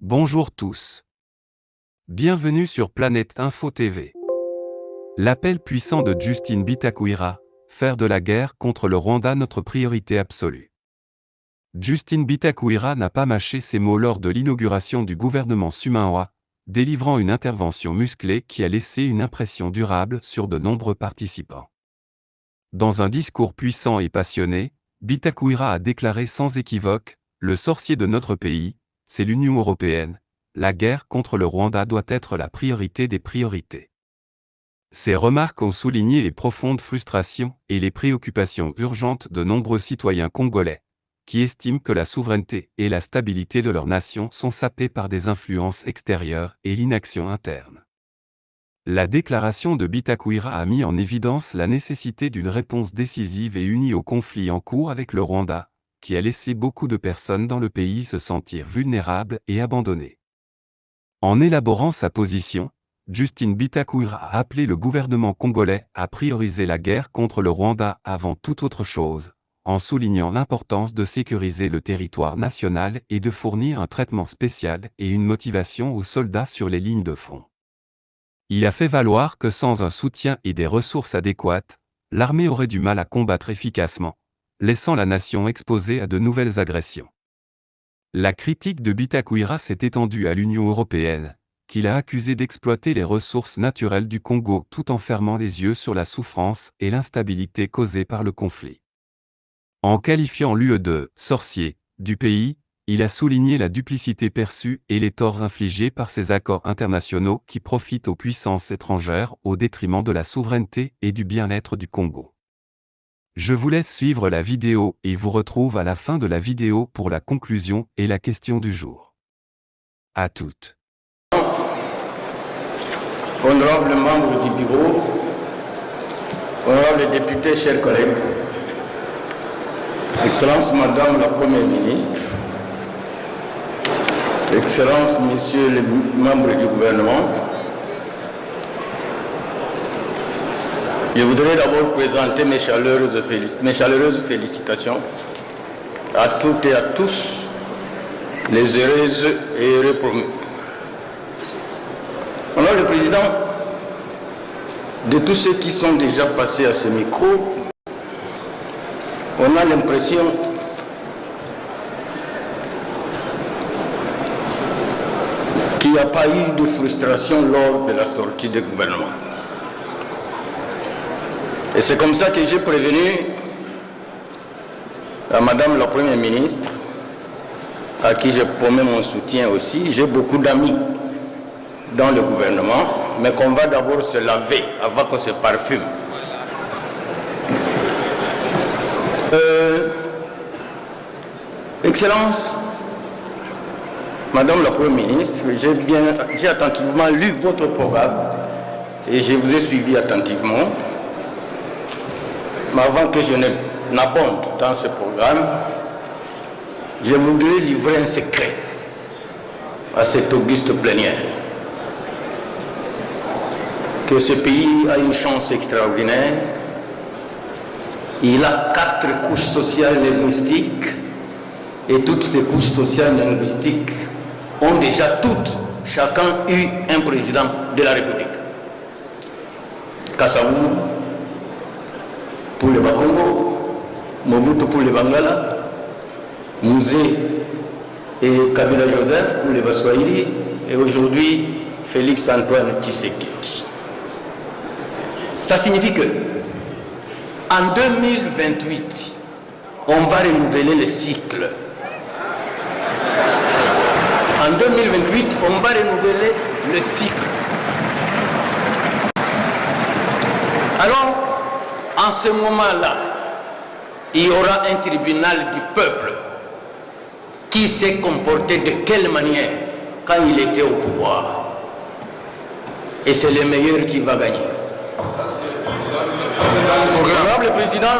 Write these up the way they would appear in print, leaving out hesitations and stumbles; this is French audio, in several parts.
Bonjour tous. Bienvenue sur Planète Info TV. L'appel puissant de Justin Bitakwira, faire de la guerre contre le Rwanda notre priorité absolue. Justin Bitakwira n'a pas mâché ses mots lors de l'inauguration du gouvernement Sumaoa, délivrant une intervention musclée qui a laissé une impression durable sur de nombreux participants. Dans un discours puissant et passionné, Bitakwira a déclaré sans équivoque « Le sorcier de notre pays, c'est l'Union européenne. La guerre contre le Rwanda doit être la priorité des priorités. » Ces remarques ont souligné les profondes frustrations et les préoccupations urgentes de nombreux citoyens congolais, qui estiment que la souveraineté et la stabilité de leur nation sont sapées par des influences extérieures et l'inaction interne. La déclaration de Bitakwira a mis en évidence la nécessité d'une réponse décisive et unie au conflit en cours avec le Rwanda, qui a laissé beaucoup de personnes dans le pays se sentir vulnérables et abandonnées. En élaborant sa position, Justin Bitakwira a appelé le gouvernement congolais à prioriser la guerre contre le Rwanda avant toute autre chose, en soulignant l'importance de sécuriser le territoire national et de fournir un traitement spécial et une motivation aux soldats sur les lignes de front. Il a fait valoir que sans un soutien et des ressources adéquates, l'armée aurait du mal à combattre efficacement, laissant la nation exposée à de nouvelles agressions. La critique de Bitakwira s'est étendue à l'Union européenne, qu'il a accusé d'exploiter les ressources naturelles du Congo tout en fermant les yeux sur la souffrance et l'instabilité causées par le conflit. En qualifiant l'UE de « sorcier » du pays, il a souligné la duplicité perçue et les torts infligés par ces accords internationaux qui profitent aux puissances étrangères au détriment de la souveraineté et du bien-être du Congo. Je vous laisse suivre la vidéo et vous retrouve à la fin de la vidéo pour la conclusion et la question du jour. À toutes. Honorables membres du bureau, honorables députés, chers collègues, Excellence Madame la Première ministre, Excellences, Messieurs les membres du gouvernement, je voudrais d'abord présenter mes chaleureuses félicitations à toutes et à tous, les heureuses et heureux promus. Alors, le Président, de tous ceux qui sont déjà passés à ce micro, on a l'impression qu'il n'y a pas eu de frustration lors de la sortie du gouvernement. Et c'est comme ça que j'ai prévenu à Madame la Première ministre, à qui je promets mon soutien aussi. J'ai beaucoup d'amis dans le gouvernement, mais qu'on va d'abord se laver avant qu'on se parfume. Excellence, Madame la Première ministre, j'ai attentivement lu votre programme et je vous ai suivi attentivement. Mais avant que je n'abonde dans ce programme, je voudrais livrer un secret à cette auguste plénière. Que ce pays a une chance extraordinaire. Il a 4 couches sociales linguistiques et toutes ces couches sociales linguistiques ont déjà toutes, chacun eu un président de la République. Kassavou pour le Bakongo, Mobutu pour le Bangala, Mouzé et Kabila Joseph pour les Baswahili, et aujourd'hui Félix Antoine Tshisekedi. Ça signifie que en 2028, on va renouveler le cycle. En 2028, on va renouveler le cycle. Alors, en ce moment-là, il y aura un tribunal du peuple qui s'est comporté de quelle manière quand il était au pouvoir. Et c'est le meilleur qui va gagner. Honorable Président,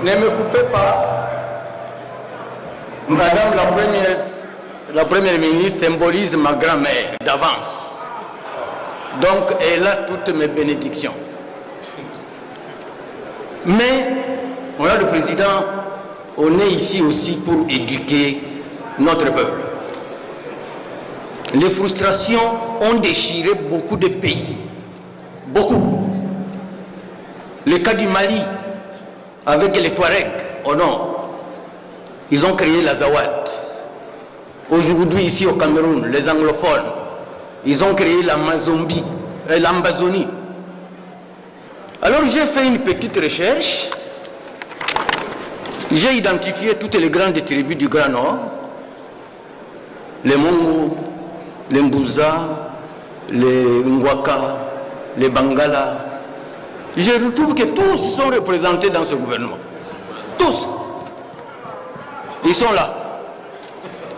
ne me coupez pas. Madame la Première ministre symbolise ma grand-mère d'avance. Donc, elle a toutes mes bénédictions. Mais, voilà le Président, on est ici aussi pour éduquer notre peuple. Les frustrations ont déchiré beaucoup de pays. Beaucoup. Le cas du Mali, avec les Touaregs au nord, ils ont créé l'Azawad. Aujourd'hui, ici au Cameroun, les anglophones, ils ont créé l'Amazonie. Alors j'ai fait une petite recherche. J'ai identifié toutes les grandes tribus du Grand Nord, les Mongo, les Mbouza, les Ngwaka, les Bangala. Je retrouve que tous sont représentés dans ce gouvernement. Tous. Ils sont là.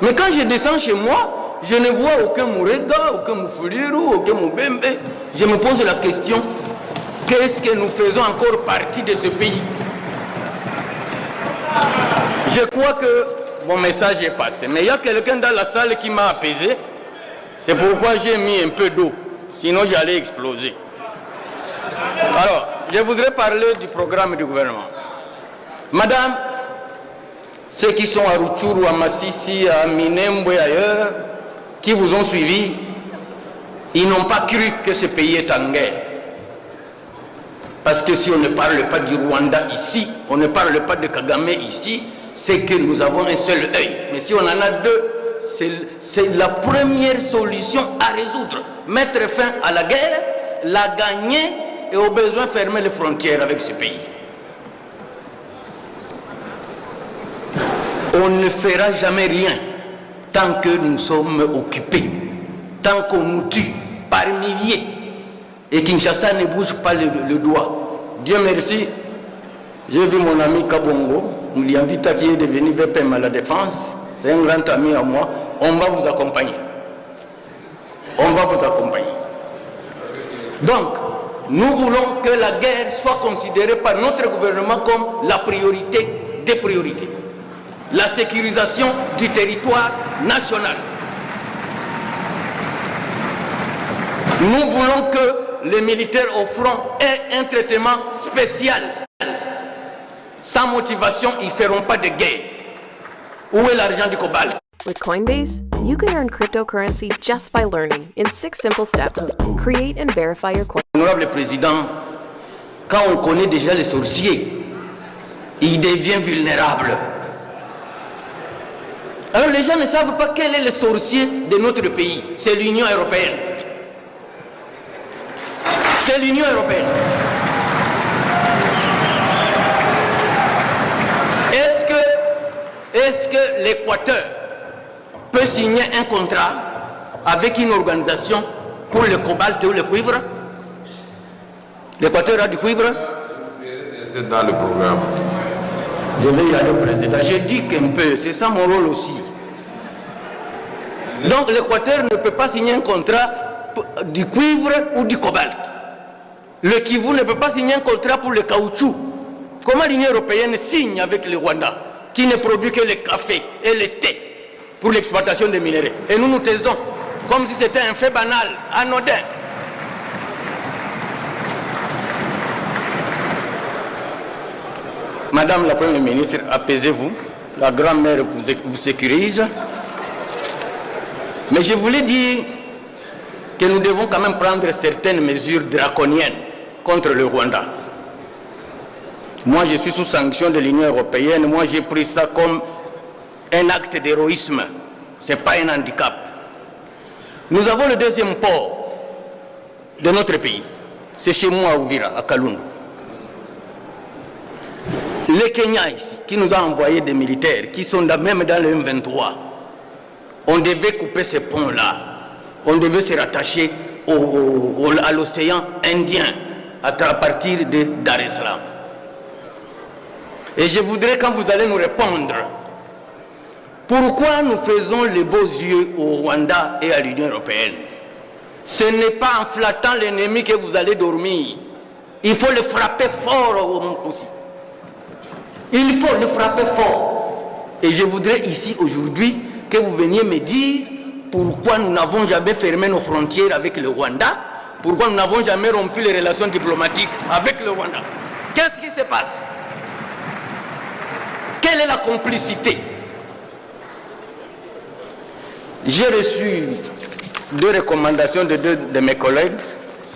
Mais quand je descends chez moi, je ne vois aucun Mourega, aucun Moufoulirou, aucun Moubembe. Je me pose la question, qu'est-ce que nous faisons encore partie de ce pays? Je crois que mon message est passé. Mais il y a quelqu'un dans la salle qui m'a apaisé. C'est pourquoi j'ai mis un peu d'eau. Sinon, j'allais exploser. Alors, je voudrais parler du programme du gouvernement. Madame, ceux qui sont à Rutshuru, à Massissi, à Minembwe et ailleurs, qui vous ont suivi, ils n'ont pas cru que ce pays est en guerre. Parce que si on ne parle pas du Rwanda ici, on ne parle pas de Kagame ici, c'est que nous avons un seul œil. Mais si on en a deux, c'est la première solution à résoudre. Mettre fin à la guerre, la gagner et au besoin fermer les frontières avec ce pays. On ne fera jamais rien tant que nous sommes occupés, tant qu'on nous tue par milliers et Kinshasa ne bouge pas le doigt. Dieu merci, j'ai vu mon ami Kabongo, Moulianvita qui est devenu VPM à la défense, c'est un grand ami à moi, on va vous accompagner. On va vous accompagner. Donc, nous voulons que la guerre soit considérée par notre gouvernement comme la priorité des priorités. La sécurisation du territoire national. Nous voulons que les militaires au front aient un traitement spécial. Sans motivation, ils ne feront pas de guerre. Où est l'argent du cobalt? With Coinbase, you can earn cryptocurrency just by learning in 6 simple steps. Create and verify your coin. Honorable Président, quand on connaît déjà les sorciers, il devient vulnérable. Alors les gens ne savent pas quel est le sorcier de notre pays. C'est l'Union européenne. C'est l'Union européenne. Est-ce que l'Équateur peut signer un contrat avec une organisation pour le cobalt ou le cuivre? L'Équateur a du cuivre? C'est dans le programme. Je vais y aller, Président. Je dis qu'un peu, c'est ça mon rôle aussi. Donc l'Équateur ne peut pas signer un contrat du cuivre ou du cobalt. Le Kivu ne peut pas signer un contrat pour le caoutchouc. Comment l'Union européenne signe avec le Rwanda, qui ne produit que le café et le thé pour l'exploitation des minéraux? Et nous nous taisons, comme si c'était un fait banal, anodin. Madame la Première ministre, apaisez-vous. La grand-mère vous sécurise. Mais je voulais dire que nous devons quand même prendre certaines mesures draconiennes contre le Rwanda. Moi, je suis sous sanction de l'Union européenne. Moi, j'ai pris ça comme un acte d'héroïsme. Ce n'est pas un handicap. Nous avons le deuxième port de notre pays. C'est chez moi à Uvira, à Kalundu. Le Kenya ici, qui nous a envoyé des militaires, qui sont même dans le M23, on devait couper ces ponts-là. On devait se rattacher à l'océan Indien à partir de Dar es Salaam. Et je voudrais, quand vous allez nous répondre, pourquoi nous faisons les beaux yeux au Rwanda et à l'Union européenne? Ce n'est pas en flattant l'ennemi que vous allez dormir. Il faut le frapper fort aussi. Il faut le frapper fort. Et je voudrais ici aujourd'hui que vous veniez me dire pourquoi nous n'avons jamais fermé nos frontières avec le Rwanda, pourquoi nous n'avons jamais rompu les relations diplomatiques avec le Rwanda. Qu'est-ce qui se passe? Quelle est la complicité? J'ai reçu 2 recommandations de 2 de mes collègues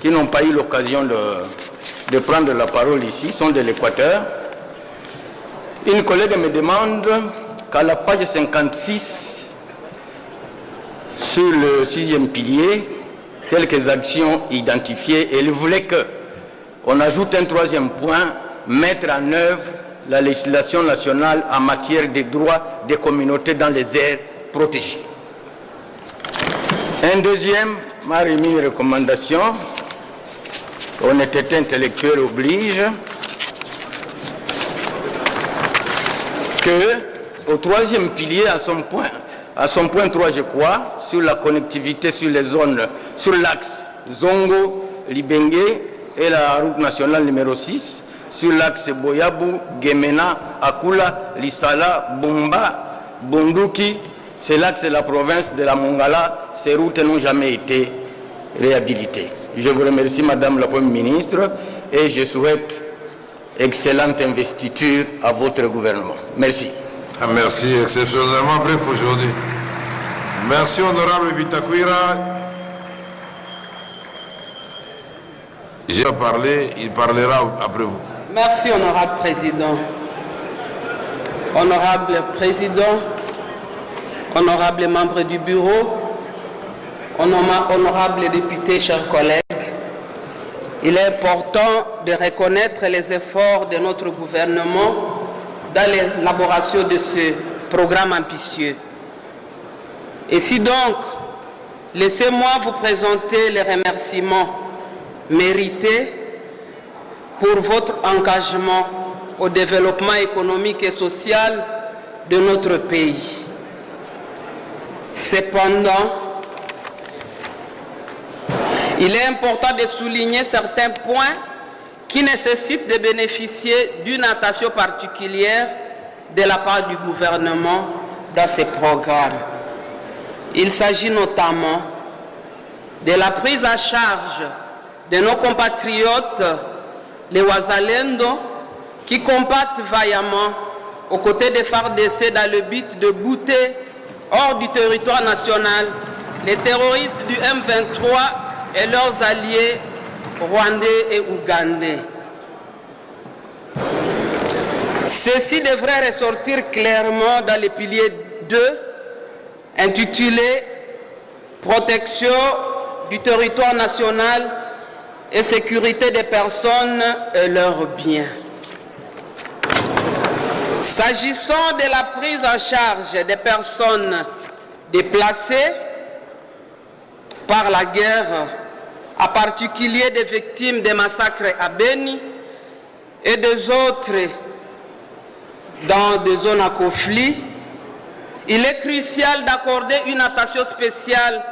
qui n'ont pas eu l'occasion de prendre la parole ici, sont de l'Équateur. Une collègue me demande qu'à la page 56, sur le 6e pilier, quelques actions identifiées, et elle voulait qu'on ajoute un 3e point, mettre en œuvre la législation nationale en matière des droits des communautés dans les aires protégées. Un 2e m'a remis une recommandation, honnêteté intellectuelle oblige, que au 3e pilier, à son point 3, je crois, sur la connectivité sur les zones, sur l'axe Zongo-Libengue et la route nationale numéro 6, sur l'axe Boyabou, Gemena, Akula, Lissala, Bomba, Bonduki, c'est l'axe de la province de la Mongala. Ces routes n'ont jamais été réhabilitées. Je vous remercie, Madame la Première ministre, et je souhaite excellente investiture à votre gouvernement. Merci. Merci, exceptionnellement bref aujourd'hui. Merci, honorable Bitakwira. J'ai parlé, il parlera après vous. Merci, honorable président. Honorable président, honorable membre du bureau, honorable député, chers collègues, il est important de reconnaître les efforts de notre gouvernement dans l'élaboration de ce programme ambitieux. Et si donc, laissez-moi vous présenter les remerciements mérités pour votre engagement au développement économique et social de notre pays. Cependant, il est important de souligner certains points qui nécessitent de bénéficier d'une attention particulière de la part du gouvernement dans ces programmes. Il s'agit notamment de la prise en charge de nos compatriotes, les Wazalendo, qui combattent vaillamment aux côtés des FARDC dans le but de bouter hors du territoire national les terroristes du M23 et leurs alliés rwandais et ougandais. Ceci devrait ressortir clairement dans le pilier 2, intitulé « Protection du territoire national et sécurité des personnes et leurs biens ». S'agissant de la prise en charge des personnes déplacées par la guerre, en particulier des victimes des massacres à Beni et des autres dans des zones à conflit, il est crucial d'accorder une attention spéciale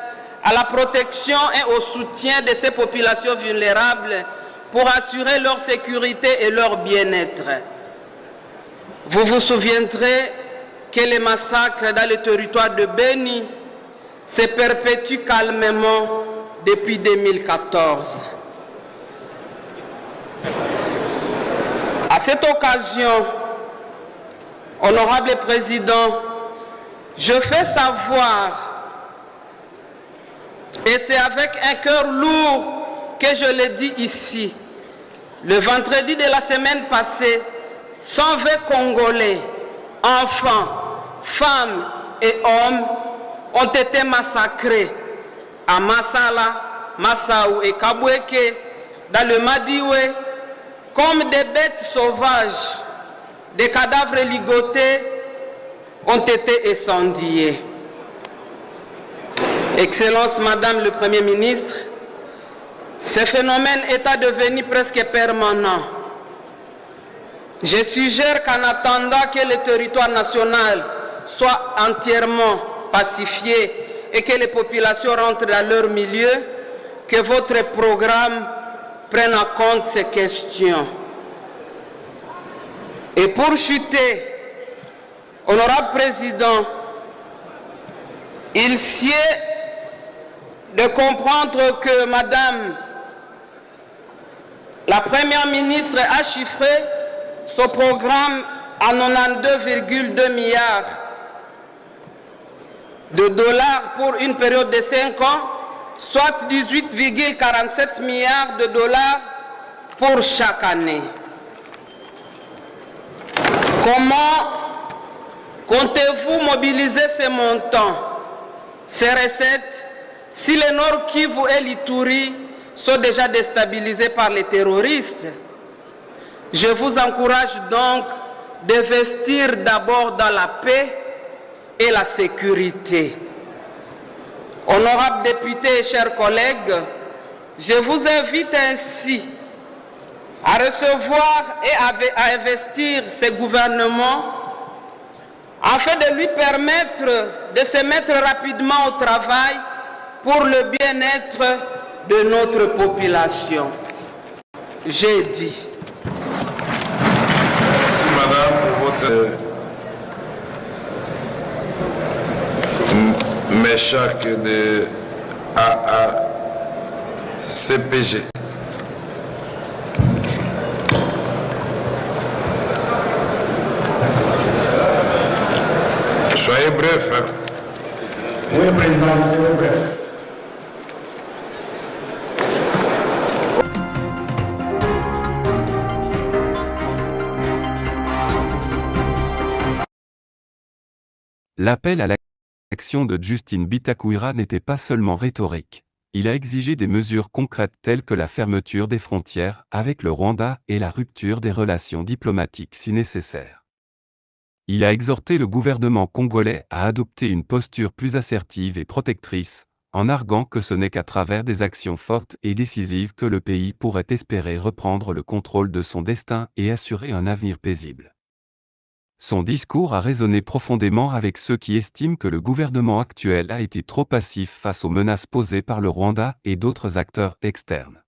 à la protection et au soutien de ces populations vulnérables pour assurer leur sécurité et leur bien-être. Vous vous souviendrez que les massacres dans le territoire de Beni se perpétuent calmement depuis 2014. À cette occasion, honorable président, je fais savoir, et c'est avec un cœur lourd que je le dis ici, le vendredi de la semaine passée, 120 Congolais, enfants, femmes et hommes ont été massacrés à Massala, Massaou et Kabweke, dans le Madiwe, comme des bêtes sauvages. Des cadavres ligotés ont été incendiés. Excellence, Madame le Premier ministre, ce phénomène est devenu presque permanent. Je suggère qu'en attendant que le territoire national soit entièrement pacifié et que les populations rentrent dans leur milieu, que votre programme prenne en compte ces questions. Et pour chuter, honorable président, il sied de comprendre que Madame la Première ministre a chiffré son programme à 92,2 milliards. de dollars pour une période de 5 ans, soit 18,47 milliards de dollars pour chaque année. Comment comptez-vous mobiliser ces montants, ces recettes, si le Nord Kivu et l'Ituri sont déjà déstabilisés par les terroristes? Je vous encourage donc d'investir d'abord dans la paix et la sécurité. Honorables députés et chers collègues, je vous invite ainsi à recevoir et à investir ce gouvernement afin de lui permettre de se mettre rapidement au travail pour le bien-être de notre population. J'ai dit. Merci madame pour votre méchac de AACPG. Soyez bref. Hein. Oui, Président, c'est bref. L'appel à l'action de Justin Bitakuira n'était pas seulement rhétorique. Il a exigé des mesures concrètes telles que la fermeture des frontières avec le Rwanda et la rupture des relations diplomatiques si nécessaire. Il a exhorté le gouvernement congolais à adopter une posture plus assertive et protectrice, en arguant que ce n'est qu'à travers des actions fortes et décisives que le pays pourrait espérer reprendre le contrôle de son destin et assurer un avenir paisible. Son discours a résonné profondément avec ceux qui estiment que le gouvernement actuel a été trop passif face aux menaces posées par le Rwanda et d'autres acteurs externes.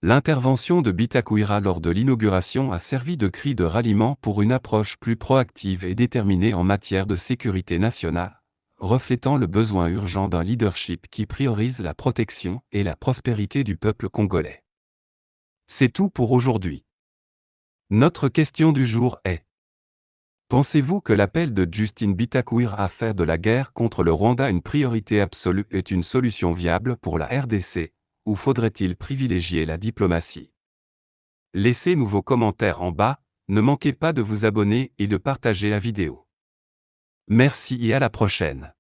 L'intervention de Bitakuira lors de l'inauguration a servi de cri de ralliement pour une approche plus proactive et déterminée en matière de sécurité nationale, reflétant le besoin urgent d'un leadership qui priorise la protection et la prospérité du peuple congolais. C'est tout pour aujourd'hui. Notre question du jour est: pensez-vous que l'appel de Justin Bitakuira à faire de la guerre contre le Rwanda une priorité absolue est une solution viable pour la RDC, ou faudrait-il privilégier la diplomatie? Laissez-nous vos commentaires en bas, ne manquez pas de vous abonner et de partager la vidéo. Merci et à la prochaine.